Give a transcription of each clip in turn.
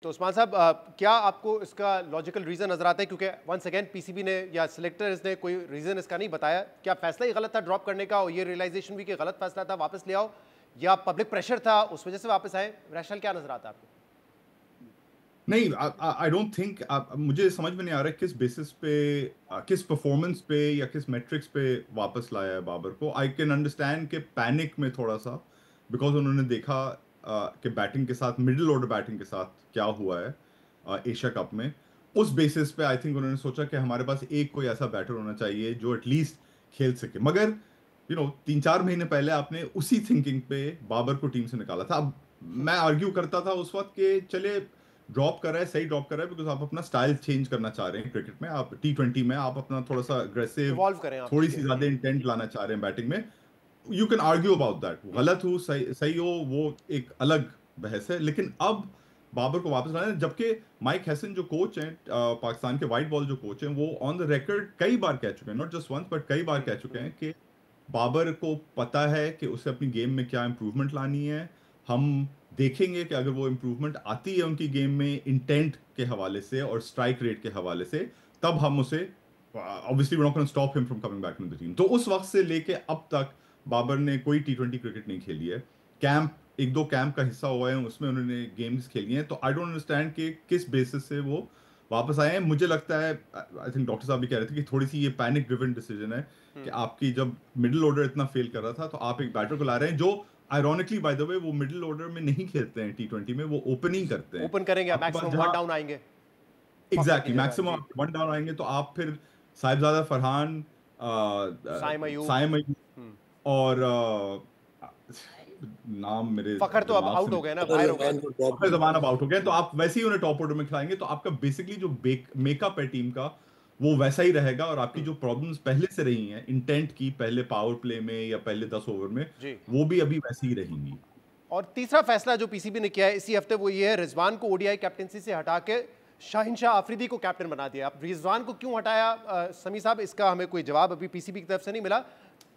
तो उस्मान साहब, क्या आपको इसका लॉजिकल रीज़न नज़र आता है? क्योंकि वंस अगेन पीसीबी ने या सिलेक्टर्स ने कोई रीज़न इसका नहीं बताया। क्या फैसला ही गलत था ड्रॉप करने का और ये रियलाइजेशन भी कि गलत फैसला था, वापस ले आओ, या पब्लिक प्रेशर था उस वजह से वापस आए? रैशनल क्या नज़र आता है आपको? नहीं, आई डोंट थिंक, मुझे समझ में नहीं आ रहा है किस बेसिस पे, किस परफॉर्मेंस पे या किस मैट्रिक्स पे वापस लाया है बाबर को। आई कैन अंडरस्टैंड कि पैनिक में थोड़ा सा, बिकॉज उन्होंने देखा कि बैटिंग के साथ, मिडिल ऑर्डर बैटिंग के साथ क्या हुआ है एशिया कप में। उस बेसिस पे आई थिंक उन्होंने सोचा कि हमारे पास एक कोई ऐसा बैटर होना चाहिए जो एटलीस्ट खेल सके। मगर 3-4 महीने पहले आपने उसी थिंकिंग पे बाबर को टीम से निकाला था। अब मैं आर्ग्यू करता था उस वक्त कि चले ड्रॉप कर रहा है, सही ड्रॉप कर रहा है, बिकॉज आप अपना स्टाइल चेंज करना चाह रहे हैं क्रिकेट में। आप T20 में आप अपना थोड़ा सा अग्रेसिव, इवॉल्व करें आप, थोड़ी ठीक सी है। ज्यादा इंटेंट लाना चाह रहे हैं बैटिंग में। You can argue about that, गलत हो सही सही हो वो एक अलग बहस है। लेकिन अब बाबर को वापस लाना है, जबकि माइक हैसन जो कोच हैं, पाकिस्तान के वाइट बॉल जो कोच हैं, वो ऑन द रिकॉर्ड कई बार कह चुके हैं, नॉट जस्ट वंस बट कई बार कह चुके हैं कि बाबर को पता है कि उसे अपनी गेम में क्या इंप्रूवमेंट लानी है। हम देखेंगे कि अगर वो इंप्रूवमेंट आती है उनकी गेम में इंटेंट के हवाले से और स्ट्राइक रेट के हवाले से, तब हम उसे, obviously we not gonna stop him from coming back in the team. तो उस वक्त से लेके अब तक बाबर ने कोई T20 क्रिकेट नहीं खेली है। कैंप, एक दो कैंप का हिस्सा हुआ है, उसमें उन्होंने गेम्स खेली हैं। तो आई डोंट अंडरस्टैंड कि किस बेसिस से वो वापस आए हैं। मुझे लगता है, आई थिंक डॉक्टर साहब भी कह रहे थे कि थोड़ी सी ये पैनिक ड्रिवन डिसीजन है कि आपकी जब मिडिल ऑर्डर इतना फेल कर रहा था, तो आप एक बैटर को ला रहे हैं जो आयरॉनिकली बाय द वे वो मिडिल ऑर्डर में नहीं खेलते हैं T20 में, वो ओपनिंग करते हैं। ओपन करेंगे, आपके पास मैक्सिमम वन जहां डाउन आएंगे फखर की एग्जैक्टली जगह। मैक्सिमम जी। वन डाउन आएंगे, तो आप फिर साहिबजादा फरहान, साइम अयूब। साइम अयूब हम्म। और नाम मेरे फखर तो अब दिमाग से आउट हो गए ना, निकल, फखर बाहर हो गए। जमान को ड्रॉप काफी कर जमाना दिया। आउट हो गया, तो आप वैसे ही उन्हें टॉप ऑर्डर में खिलाएंगे। तो आपका बेसिकली जो मेकअप है टीम का, वो वैसा ही रहेगा। और आपकी जो प्रॉब्लम्स पहले से रही हैं इंटेंट की, पहले पावर प्ले में या पहले 10 ओवर में, जी। वो भी अभी वैसी ही रहेंगी। और तीसरा फैसला जो पीसीबी ने किया है इसी हफ्ते, वो ये है, रिजवान को ओडीआई कैप्टनसी से हटा के शाहिन शाह आफरीदी को कैप्टन बना दिया। अब रिजवान को क्यों हटाया, समी साहब, इसका हमें कोई जवाब अभी पीसीबी की तरफ से नहीं मिला।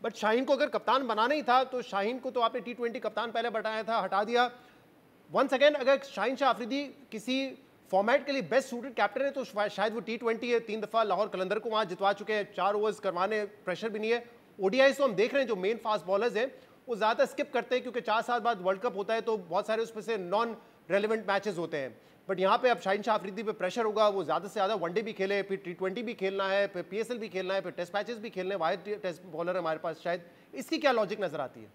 बट शाहीन को अगर कप्तान बनाना ही था तो शाहीन को तो आपने T20 कप्तान पहले बनाया था, हटा दिया। वंस अगेन, अगर शाहिन शाह आफरीदी किसी फॉर्मेट के लिए बेस्ट सूटेड कैप्टन है तो शायद वो T20 है, 3 दफा लाहौर कलंदर को वहां जितवा चुके हैं, 4 ओवर्स करवाने, प्रेशर भी नहीं है। ओडीआई तो हम देख रहे हैं जो मेन फास्ट बॉलर्स हैं वो ज्यादा स्किप करते हैं, क्योंकि 4 साल बाद वर्ल्ड कप होता है तो बहुत सारे उसमें से नॉन रेलिवेंट मैचेस होते हैं। बट यहाँ पे अब शाहिन शाह आफरीदी पे प्रेशर होगा, वो ज्यादा से ज्यादा वनडे भी खेले, फिर T20 भी खेलना है, फिर PSL भी खेलना है, फिर टेस्ट मैचेस भी खेलने हैं, वाइड टेस्ट बॉलर है हमारे पास। शायद इसकी क्या लॉजिक नजर आती है?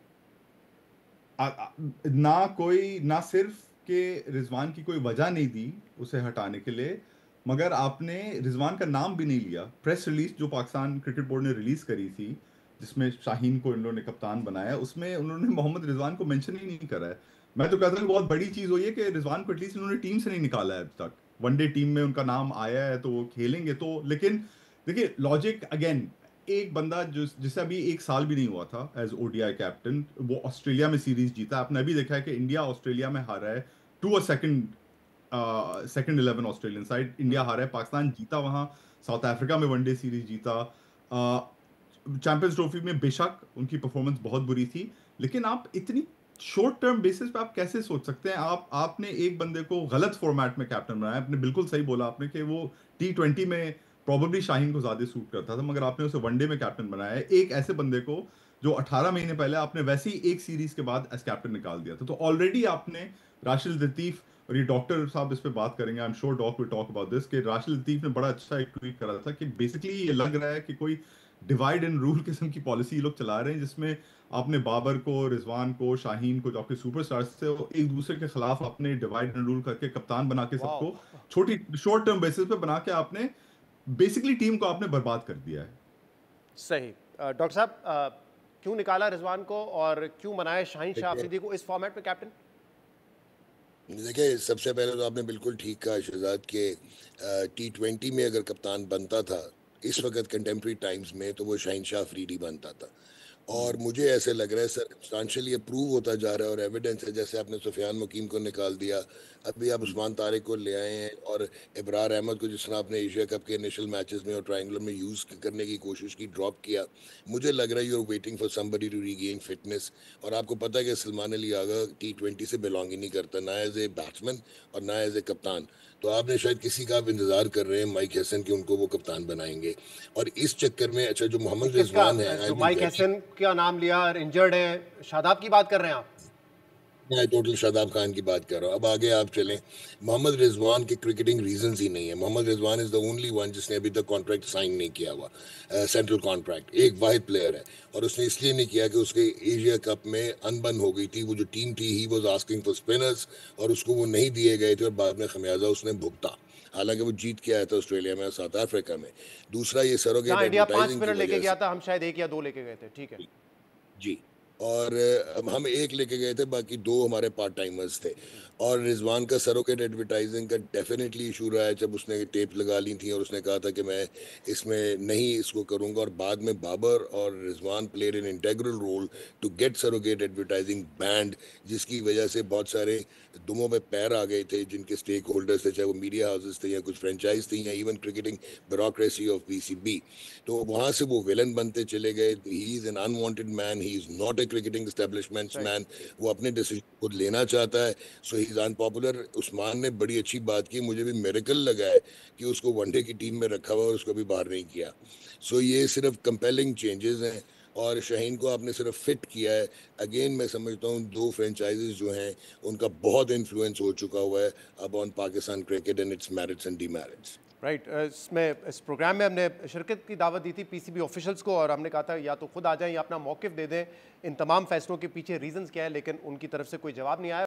ना सिर्फ कि रिजवान की कोई वजह नहीं दी उसे हटाने के लिए, मगर आपने रिजवान का नाम भी नहीं लिया। प्रेस रिलीज जो पाकिस्तान क्रिकेट बोर्ड ने रिलीज करी थी, जिसमें शाहीन को इन लोगों ने कप्तान बनाया, उसमें उन्होंने मोहम्मद रिजवान को मेंशन ही नहीं करा है। मैं तो कहता हूँ बहुत बड़ी चीज हुई है कि रिजवान को एटलीस्ट उन्होंने टीम से नहीं निकाला है अब तक। वनडे टीम में उनका नाम आया है तो वो खेलेंगे तो। लेकिन देखिए लॉजिक अगेन, एक बंदा जिसे अभी 1 साल भी नहीं हुआ था एज ओडीआई कैप्टन, वो ऑस्ट्रेलिया में सीरीज जीता। आपने अभी देखा है कि इंडिया ऑस्ट्रेलिया में हारा है to a second 11 Australian side. India हारा है, पाकिस्तान जीता वहां, साउथ अफ्रीका में वनडे सीरीज जीता। चैंपियंस ट्रॉफी में बेशक उनकी परफॉर्मेंस बहुत बुरी थी, लेकिन आप इतनी शॉर्ट टर्म बेसिस पे आप कैसे सोच सकते हैं? आपने एक बंदे को गलत फॉर्मेट में कैप्टन बनाया। आपने बिल्कुल सही बोला आपने कि वो T20 में प्रॉबेबली शाहीन को ज्यादा सूट करता था, मगर आपने उसे वनडे में कैप्टन बनाया है एक ऐसे बंदे को जो 18 महीने पहले आपने वैसे ही एक सीरीज के बाद एज कैप्टन निकाल दिया था। तो ऑलरेडी आपने राशिद लतीफ, और ये डॉक्टर साहब इस पे बात करेंगे, I am sure doc will talk about this, कि राशिद लतीफ ने बड़ा अच्छा एक ट्वीट करा था कि बेसिकली ये लग रहा है कि कोई डिवाइड एंड रूल किस्म की पॉलिसी लोग चला रहे हैं, जिसमें आपने बाबर को, रिजवान को, शाहीन को, जो आपके सुपरस्टार्स थे, एक दूसरे के खिलाफ आपने डिवाइड एंड रूल करके कप्तान बना के सबको छोटी शॉर्ट टर्म बेसिस पे बना के आपने बेसिकली टीम को आपने बर्बाद कर दिया है। सही। डॉक्टर साहब, क्यों निकाला रिजवान को और क्यों बनाया शाहीन शाह आफरीदी को इस फॉर्मेट पे कैप्टन? देखिए, सबसे पहले तो आपने बिल्कुल ठीक कहा शहजाद के T20 में अगर कप्तान बनता था इस वक्त कंटेम्प्रेरी टाइम्स में, तो वो शाहीन शाह अफरीदी बनता था। और मुझे ऐसे लग रहा है सब्सटेंशियली प्रूव होता जा रहा है और एविडेंस है, जैसे आपने सुफियान मुकीम को निकाल दिया, अभी आप उस्मान तारिक को ले आए हैं, और इब्रार अहमद को जिस तरह आपने एशिया कप के इनिशियल मैचेस में और ट्रायंगुलर में यूज़ करने की कोशिश की, ड्रॉप किया। मुझे लग रहा है you are waiting for somebody to regain fitness. और आपको पता है कि सलमान अली आगा T20 से बिलोंग ही नहीं करता, ना एज ए बैट्समैन और ना एज ए कप्तान। तो आपने शायद किसी का आप इंतजार कर रहे हैं माइक हसन कि उनको वो कप्तान बनाएंगे, और इस चक्कर में अच्छा जो मोहम्मद किसका रिजवान है, जो माइक हसन का नाम लिया और इंजर्ड है, शादाब की बात कर रहे हैं आप? मैं टोटल शादाब खान की बात कर रहा हूँ। अब आगे आप चलें, मोहम्मद रिजवान के क्रिकेटिंग रीजंस ही नहीं है। Mohammad Rizwan is the only one जिसने अभी तक कॉन्ट्रैक्ट साइन नहीं किया हुआ, सेंट्रल कॉन्ट्रैक्ट, एक वाहिद प्लेयर है, और उसने इसलिए नहीं किया कि उसके एशिया कप में अनबन हो गई थी। वो जो टीम थी he was asking for spinners, और उसको वो नहीं दिए गए थे, और बाद में खमियाजा उसने भुगता। हालांकि वो जीत के आया था ऑस्ट्रेलिया में और साउथ अफ्रीका में। दूसरा ये सरोगेट जहां इंडिया 5 एडवर्टाइजिंग स्पिनर की लेके वजह गया से, था, हम शायद 1 या 2 लेके गए थे, ठीक है। जी, और हम एक लेके गए थे, बाकी 2 हमारे पार्ट टाइमर्स थे। और रिजवान का सरोगेट एडवर्टाइजिंग का डेफिनेटली इशू रहा है, जब उसने टेप लगा ली थी और उसने कहा था कि मैं इसमें नहीं इसको करूंगा, और बाद में बाबर और Rizwan played an integral role to get surrogate advertising band, जिसकी वजह से बहुत सारे दुमों में पैर आ गए थे जिनके स्टेक होल्डर्स थे, चाहे वो मीडिया हाउसेस थे या कुछ फ्रेंचाइज थी या even cricketing bureaucracy of PCB। तो वहां से वो विलन बनते चले गए। He is an unwanted man, he is not a cricketing establishments man. वो अपने डिसीजन खुद लेना चाहता है, सो ही इज अनपॉपुलर। उस्मान ने बड़ी अच्छी बात की, मुझे भी मिरेकल लगा है कि उसको वनडे की टीम में रखा हुआ और उसको भी बाहर नहीं किया। सो ये सिर्फ कंपेलिंग चेंजेस हैं, और शाहीन को आपने सिर्फ फिट किया है। अगेन मैं समझता हूँ 2 फ्रेंचाइजेस जो हैं उनका बहुत इन्फ्लुएंस हो चुका हुआ है अब on Pakistan cricket and it's merits and demerits. Right, इसमें इस प्रोग्राम में हमने शिरकत की दावत दी थी PCB ऑफिशियल्स को, और हमने कहा था या तो खुद आ जाएं या अपना मौक़िफ़ दे दें इन तमाम फैसलों के पीछे रीज़न्स क्या है, लेकिन उनकी तरफ से कोई जवाब नहीं आया।